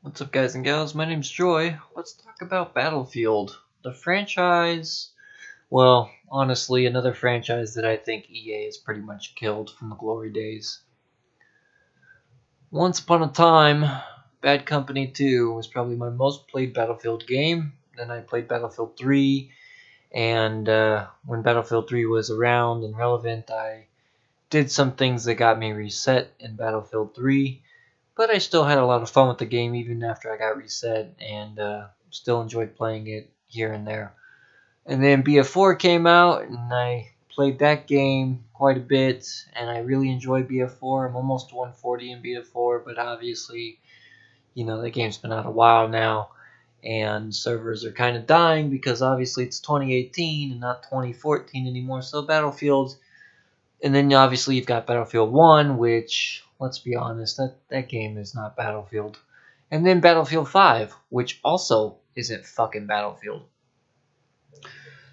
What's up, guys and gals? My name's Joy. Let's talk about Battlefield. The franchise, well, honestly, another franchise that I think EA has pretty much killed from the glory days. Once upon a time, Bad Company 2 was probably my most played Battlefield game. Then I played Battlefield 3, and when Battlefield 3 was around and relevant, I did some things that got me reset in Battlefield 3. But I still had a lot of fun with the game even after I got reset, and still enjoyed playing it here and there. And then BF4 came out, and I played that game quite a bit, and I really enjoyed BF4. I'm almost 140 in BF4, but obviously, the game's been out a while now, and servers are kind of dying because obviously it's 2018 and not 2014 anymore. So Battlefield, and then obviously you've got Battlefield 1, which, let's be honest, that game is not Battlefield. And then Battlefield 5, which also isn't fucking Battlefield.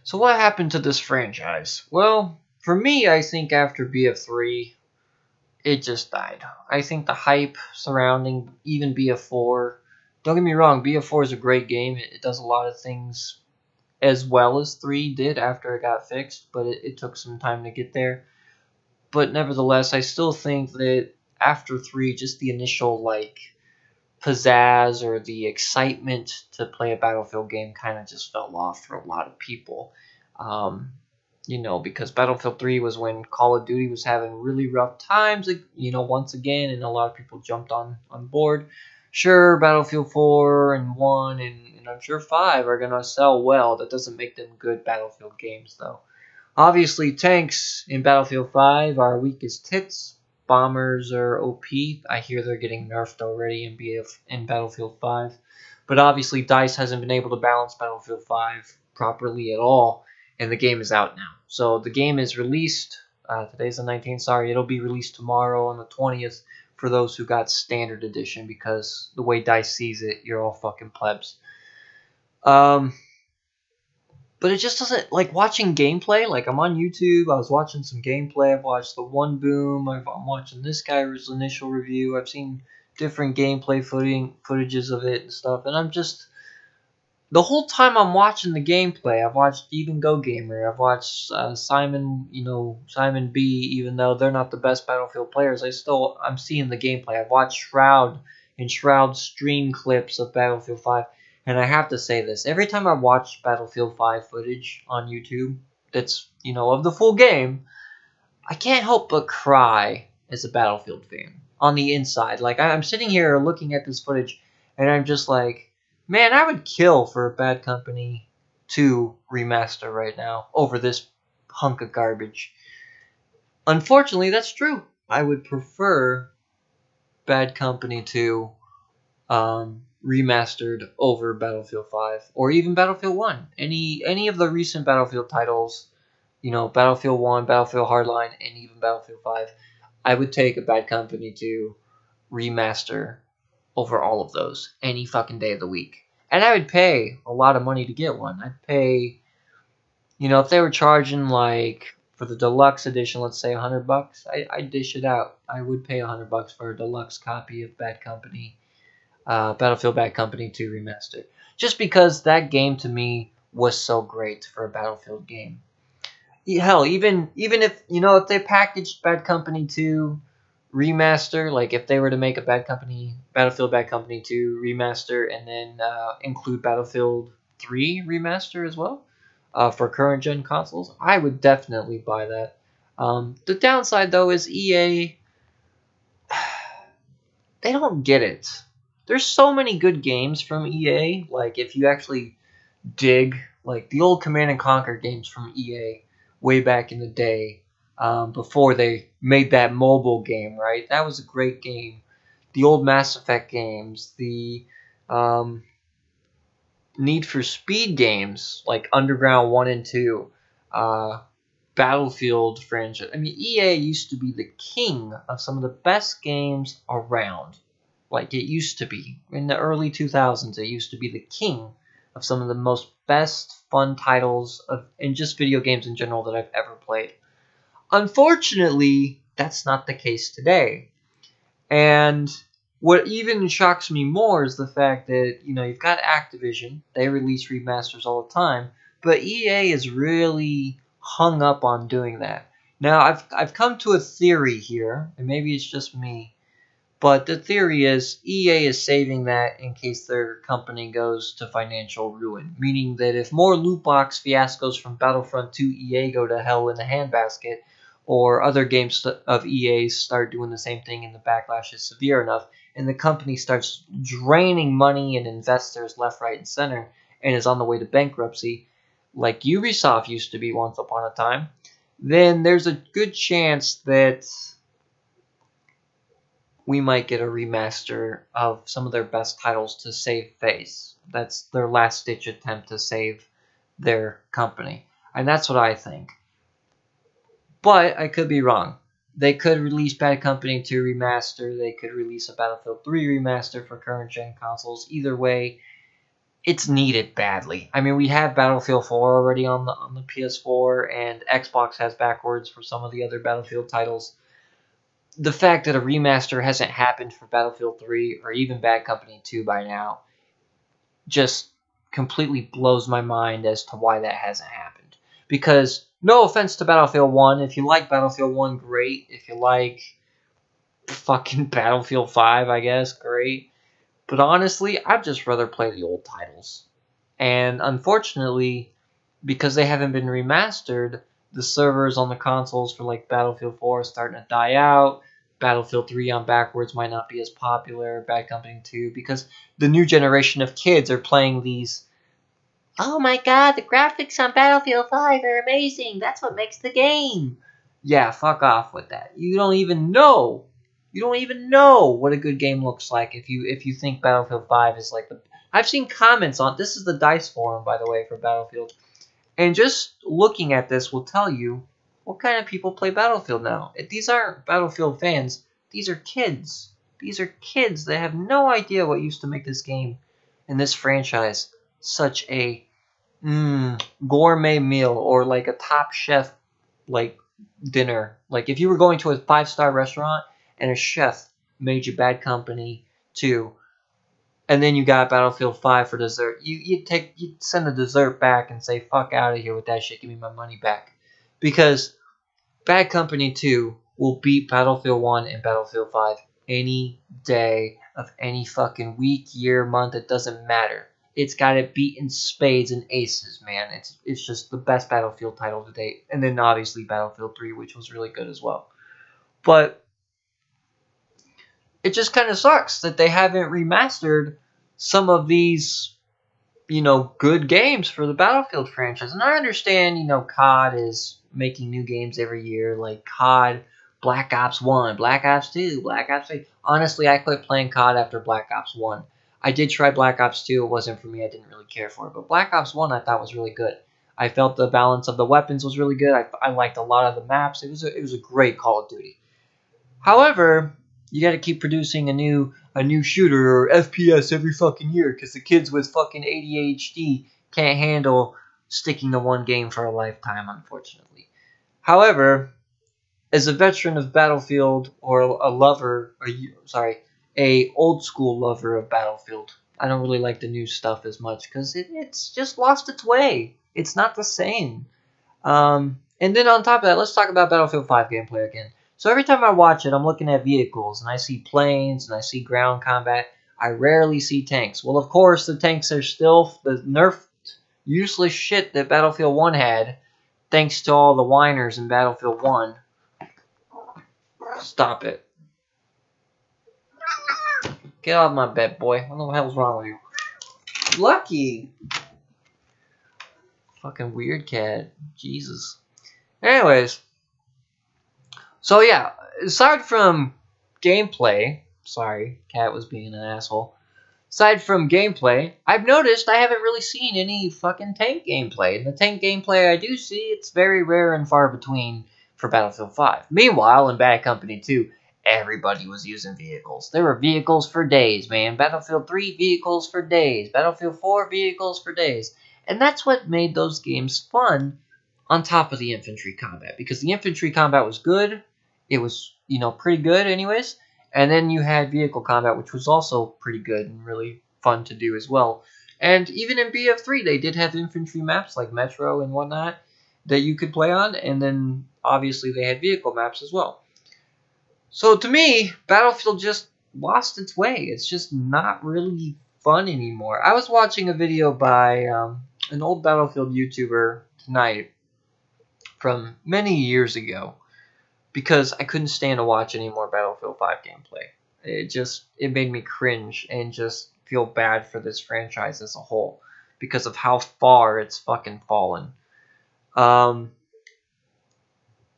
So what happened to this franchise? Well, for me, I think after BF3, it just died. I think the hype surrounding even BF4, don't get me wrong, BF4 is a great game. It does a lot of things as well as 3 did after it got fixed, but it took some time to get there. But nevertheless, I still think that after 3, just the initial, pizzazz or the excitement to play a Battlefield game kind of just fell off for a lot of people. Because Battlefield 3 was when Call of Duty was having really rough times, once again, and a lot of people jumped on board. Sure, Battlefield 4 and 1 and I'm sure 5 are going to sell well. That doesn't make them good Battlefield games, though. Obviously, tanks in Battlefield 5 are weak as tits. Bombers are OP. I hear they're getting nerfed already in Battlefield 5. But obviously, DICE hasn't been able to balance Battlefield 5 properly at all, and the game is out now. So the game is released. Today's the 19th. Sorry, it'll be released tomorrow on the 20th for those who got Standard Edition, because the way DICE sees it, you're all fucking plebs. But it just doesn't, like, watching gameplay, like, I'm on YouTube, I was watching some gameplay, I've watched the One Boom, I'm watching this guy's initial review, I've seen different gameplay footages of it and stuff, and I'm just, the whole time I'm watching the gameplay, I've watched Even Go Gamer, I've watched Simon B, even though they're not the best Battlefield players, I'm seeing the gameplay. I've watched Shroud and Shroud stream clips of Battlefield 5. And I have to say this, every time I watch Battlefield 5 footage on YouTube that's, of the full game, I can't help but cry as a Battlefield fan on the inside. Like, I'm sitting here looking at this footage, and I'm just like, man, I would kill for a Bad Company 2 remaster right now over this hunk of garbage. Unfortunately, that's true. I would prefer Bad Company 2 remastered over Battlefield 5 or even Battlefield 1. Any of the recent Battlefield titles, Battlefield 1, Battlefield Hardline, and even Battlefield 5, I would take a Bad Company 2 remaster over all of those any fucking day of the week. And I would pay a lot of money to get one. I'd pay, if they were charging, like, for the deluxe edition, let's say $100, I'd dish it out. I would pay $100 for a deluxe copy of Battlefield Bad Company 2 Remastered. Just because that game to me was so great for a Battlefield game. Hell, even if, if they packaged Bad Company 2 Remaster, like if they were to make a Battlefield Bad Company 2 Remaster and then include Battlefield 3 Remaster as well for current gen consoles, I would definitely buy that. The downside, though, is EA, they don't get it. There's so many good games from EA. Like, if you actually dig, like, the old Command & Conquer games from EA way back in the day, before they made that mobile game, right? That was a great game. The old Mass Effect games, the Need for Speed games, like Underground 1 and 2, Battlefield franchise. I mean, EA used to be the king of some of the best games around. Like it used to be. In the early 2000s, it used to be the king of some of the most best fun titles in just video games in general that I've ever played. Unfortunately, that's not the case today. And what even shocks me more is the fact that, you've got Activision. They release remasters all the time. But EA is really hung up on doing that. Now, I've come to a theory here, and maybe it's just me, but the theory is EA is saving that in case their company goes to financial ruin. Meaning that if more loot box fiascos from Battlefront 2 EA go to hell in the handbasket, or other games of EA's start doing the same thing and the backlash is severe enough, and the company starts draining money and investors left, right, and center, and is on the way to bankruptcy, like Ubisoft used to be once upon a time, then there's a good chance that we might get a remaster of some of their best titles to save face. That's their last-ditch attempt to save their company. And that's what I think. But I could be wrong. They could release Bad Company 2 remaster. They could release a Battlefield 3 remaster for current-gen consoles. Either way, it's needed badly. I mean, we have Battlefield 4 already on the PS4, and Xbox has backwards for some of the other Battlefield titles. The fact that a remaster hasn't happened for Battlefield 3 or even Bad Company 2 by now just completely blows my mind as to why that hasn't happened. Because, no offense to Battlefield 1, if you like Battlefield 1, great. If you like fucking Battlefield 5, I guess, great. But honestly, I'd just rather play the old titles. And unfortunately, because they haven't been remastered, the servers on the consoles for like Battlefield 4 are starting to die out. Battlefield 3 on backwards might not be as popular. Bad Company 2, because the new generation of kids are playing these. Oh my god, the graphics on Battlefield 5 are amazing. That's what makes the game. Yeah, fuck off with that. You don't even know. You don't even know what a good game looks like if you think Battlefield 5 is like the. I've seen comments on this is the DICE forum, by the way, for Battlefield. And just looking at this will tell you what kind of people play Battlefield now. These aren't Battlefield fans. These are kids. These are kids that have no idea what used to make this game and this franchise such a gourmet meal, or like a Top Chef like dinner. Like if you were going to a 5-star restaurant and a chef made you Bad Company 2, and then you got Battlefield 5 for dessert, you'd send the dessert back and say, fuck out of here with that shit, give me my money back. Because Bad Company 2 will beat Battlefield 1 and Battlefield 5 any day of any fucking week, year, month, it doesn't matter. It's got it beat in spades and aces, man. It's just the best Battlefield title to date. And then obviously Battlefield 3, which was really good as well. But it just kind of sucks that they haven't remastered some of these, good games for the Battlefield franchise. And I understand, COD is making new games every year, like COD, Black Ops 1, Black Ops 2, Black Ops 3. Honestly, I quit playing COD after Black Ops 1. I did try Black Ops 2. It wasn't for me. I didn't really care for it. But Black Ops 1 I thought was really good. I felt the balance of the weapons was really good. I liked a lot of the maps. It was a great Call of Duty. However, you got to keep producing a new shooter or FPS every fucking year because the kids with fucking ADHD can't handle sticking to one game for a lifetime, unfortunately. However, as a veteran of Battlefield, or a old school lover of Battlefield, I don't really like the new stuff as much because it's just lost its way. It's not the same. And then on top of that, let's talk about Battlefield 5 gameplay again. So every time I watch it, I'm looking at vehicles, and I see planes, and I see ground combat. I rarely see tanks. Well, of course, the tanks are still the nerfed, useless shit that Battlefield 1 had, thanks to all the whiners in Battlefield 1. Stop it. Get off my bed, boy. What the hell's wrong with you? Lucky. Fucking weird cat. Jesus. Anyways. So yeah, aside from gameplay, sorry, cat was being an asshole. Aside from gameplay, I've noticed I haven't really seen any fucking tank gameplay. And the tank gameplay I do see, it's very rare and far between for Battlefield 5. Meanwhile, in Bad Company 2, everybody was using vehicles. There were vehicles for days, man. Battlefield 3, vehicles for days. Battlefield 4, vehicles for days. And that's what made those games fun on top of the infantry combat. Because the infantry combat was good. It was, pretty good anyways. And then you had vehicle combat, which was also pretty good and really fun to do as well. And even in BF3, they did have infantry maps like Metro and whatnot that you could play on. And then obviously they had vehicle maps as well. So to me, Battlefield just lost its way. It's just not really fun anymore. I was watching a video by an old Battlefield YouTuber tonight from many years ago because I couldn't stand to watch any more Battlefield 5 gameplay. It made me cringe and just feel bad for this franchise as a whole because of how far it's fucking fallen. And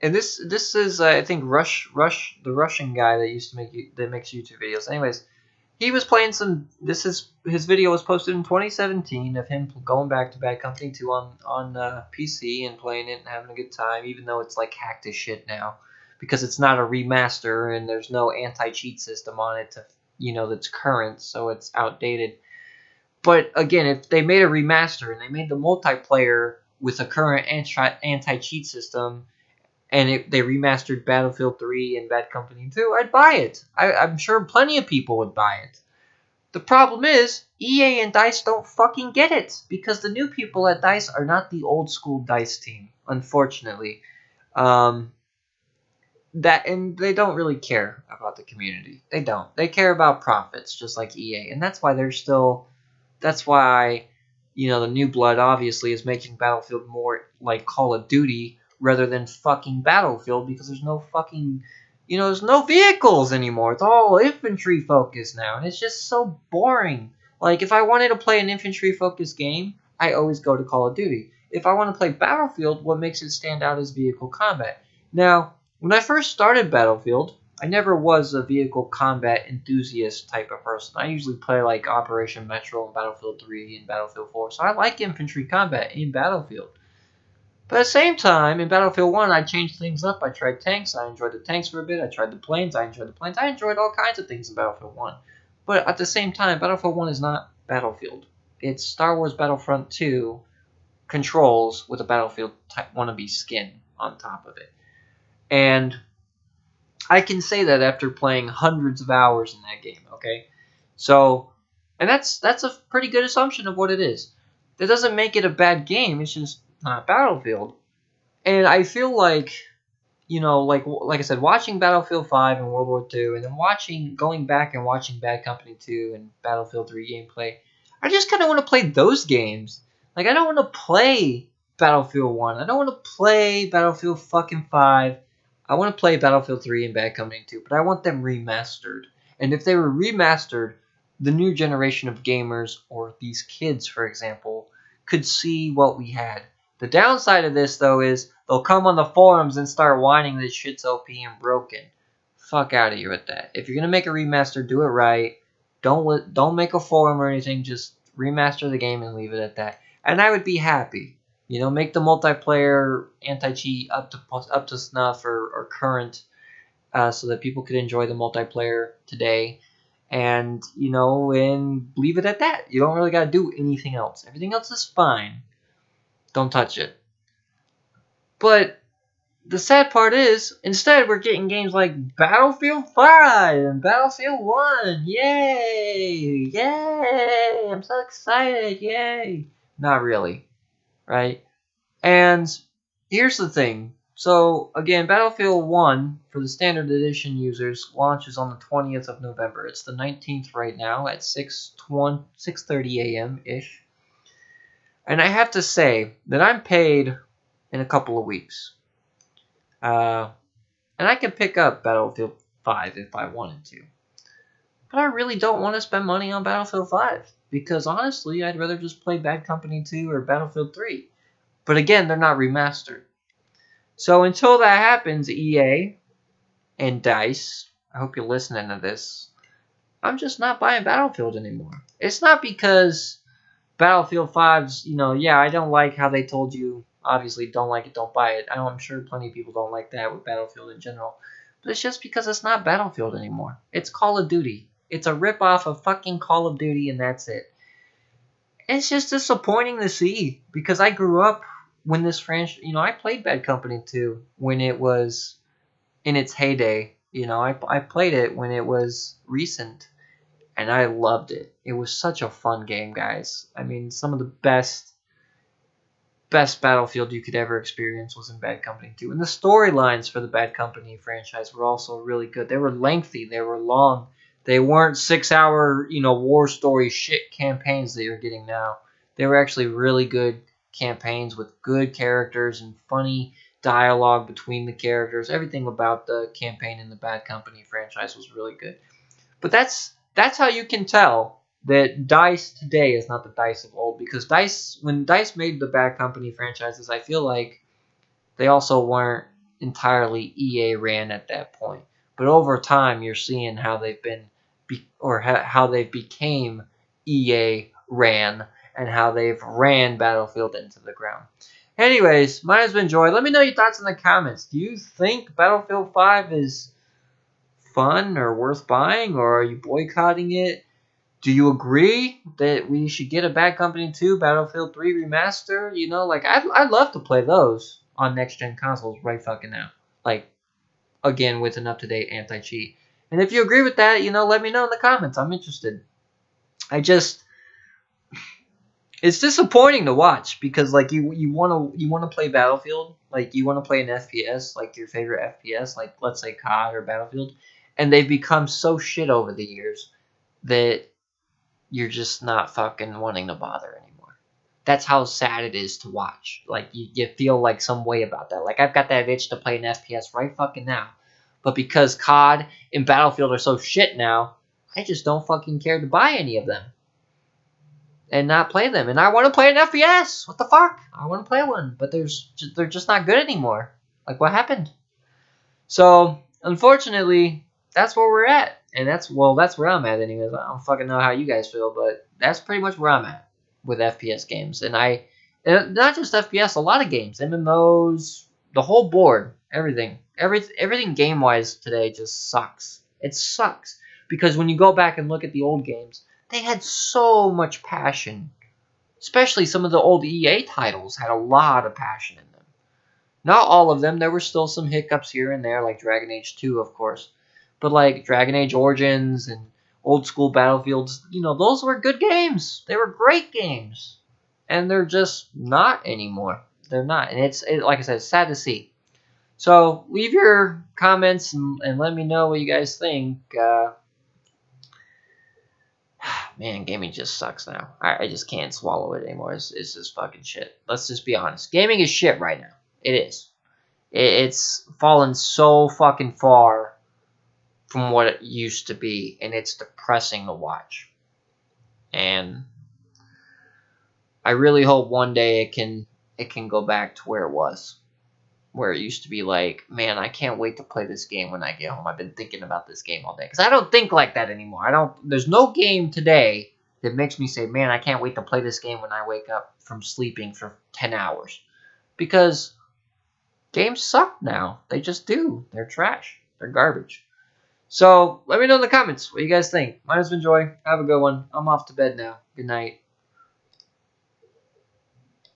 this is I think Rush the Russian guy that makes YouTube videos. Anyways, he was playing some. His video was posted in 2017 of him going back to Bad Company 2 on PC and playing it and having a good time, even though it's like hacked as shit now because it's not a remaster and there's no anti-cheat system on it that's current, so it's outdated. But again, if they made a remaster and they made the multiplayer with a current anti-cheat system and they remastered Battlefield 3 and Bad Company 2, I'd buy it. I'm sure plenty of people would buy it. The problem is, EA and DICE don't fucking get it, because the new people at DICE are not the old school DICE team, unfortunately. And they don't really care about the community. They don't. They care about profits, just like EA, and that's why the new blood obviously is making Battlefield more like Call of Duty rather than fucking Battlefield, because there's no fucking, there's no vehicles anymore. It's all infantry focused now, and it's just so boring. Like, if I wanted to play an infantry focused game, I always go to Call of Duty. If I want to play Battlefield, what makes it stand out is vehicle combat. Now, when I first started Battlefield, I never was a vehicle combat enthusiast type of person. I usually play like Operation Metro and Battlefield 3 and Battlefield 4, so I like infantry combat in Battlefield. But at the same time, in Battlefield 1, I changed things up. I tried tanks. I enjoyed the tanks for a bit. I tried the planes. I enjoyed the planes. I enjoyed all kinds of things in Battlefield 1. But at the same time, Battlefield 1 is not Battlefield. It's Star Wars Battlefront 2 controls with a Battlefield type wannabe skin on top of it. And I can say that after playing hundreds of hours in that game, okay? So, and that's a pretty good assumption of what it is. That doesn't make it a bad game. It's just not Battlefield. And I feel like, like I said, watching Battlefield 5 and World War II, and then going back and watching Bad Company 2 and Battlefield 3 gameplay, I just kind of want to play those games. Like, I don't want to play Battlefield 1. I don't want to play Battlefield fucking 5. I want to play Battlefield 3 and Bad Company 2, but I want them remastered. And if they were remastered, the new generation of gamers, or these kids, for example, could see what we had. The downside of this, though, is they'll come on the forums and start whining this shit's OP and broken. Fuck out of here with that. If you're going to make a remaster, do it right. Don't make a forum or anything. Just remaster the game and leave it at that. And I would be happy. Make the multiplayer anti-cheat up to snuff or current, so that people could enjoy the multiplayer today. And, and leave it at that. You don't really got to do anything else. Everything else is fine. Don't touch it. But the sad part is, instead we're getting games like Battlefield 5 and Battlefield 1. Yay! Yay! I'm so excited. Yay! Not really. Right? And here's the thing. So, again, Battlefield 1, for the Standard Edition users, launches on the 20th of November. It's the 19th right now at 6:30 a.m.-ish. And I have to say that I'm paid in a couple of weeks. And I can pick up Battlefield 5 if I wanted to. But I really don't want to spend money on Battlefield 5. Because honestly, I'd rather just play Bad Company 2 or Battlefield 3. But again, they're not remastered. So until that happens, EA and DICE, I hope you're listening to this, I'm just not buying Battlefield anymore. It's not because Battlefield 5's, I don't like how they told you, obviously, don't like it, don't buy it. I'm sure plenty of people don't like that with Battlefield in general. But it's just because it's not Battlefield anymore. It's Call of Duty. It's a ripoff of fucking Call of Duty, and that's it. It's just disappointing to see, because I grew up when this franchise, I played Bad Company 2 when it was in its heyday. You know, I played it when it was recent, and I loved it. It was such a fun game, guys. I mean, some of the best Battlefield you could ever experience was in Bad Company 2. And the storylines for the Bad Company franchise were also really good. They were lengthy, they were long. They weren't 6-hour, war story shit campaigns that you're getting now. They were actually really good campaigns with good characters and funny dialogue between the characters. Everything about the campaign in the Bad Company franchise was really good. But that's how you can tell that DICE today is not the DICE of old, because when DICE made the Bad Company franchises, I feel like they also weren't entirely EA ran at that point. But over time, you're seeing how they've been, how they've became EA ran, and how they've ran Battlefield into the ground. Anyways, mine has been Joy. Let me know your thoughts in the comments. Do you think Battlefield 5 is fun or worth buying, or are you boycotting it? Do you agree that we should get a Bad Company 2, Battlefield 3 remaster? I'd love to play those on next-gen consoles right fucking now. Again, with an up-to-date anti-cheat. And if you agree with that, let me know in the comments. I'm interested. It's disappointing to watch, because you want to play Battlefield, you want to play an FPS, your favorite FPS, let's say COD or Battlefield, and they've become so shit over the years that you're just not fucking wanting to bother anymore. That's how sad it is to watch. You feel some way about that. I've got that itch to play an FPS right fucking now, but because COD and Battlefield are so shit now, I just don't fucking care to buy any of them and not play them. And I want to play an FPS. What the fuck? I want to play one, but they're just not good anymore. What happened? So unfortunately, that's where we're at. And that's where I'm at anyways. I don't fucking know how you guys feel, but that's pretty much where I'm at with FPS games. And not just FPS, a lot of games, MMOs, the whole board, everything game-wise today just sucks. It sucks, because when you go back and look at the old games, they had so much passion. Especially some of the old EA titles had a lot of passion in them. Not all of them. There were still some hiccups here and there, like Dragon Age 2, of course. But Dragon Age Origins and old school Battlefields, those were good games. They were great games. And they're just not anymore. They're not. And like I said, it's sad to see. So leave your comments and let me know what you guys think. Man, gaming just sucks now. I just can't swallow it anymore. It's just fucking shit. Let's just be honest. Gaming is shit right now. It is. It's fallen so fucking far from what it used to be, and it's depressing to watch. And I really hope one day it can go back to where it was. Where it used to be man, I can't wait to play this game when I get home. I've been thinking about this game all day. Because I don't think like that anymore. There's no game today that makes me say, man, I can't wait to play this game when I wake up from sleeping for 10 hours. Because games suck now. They just do. They're trash. They're garbage. So let me know in the comments what you guys think. Mine has been Joy. Have a good one. I'm off to bed now. Good night.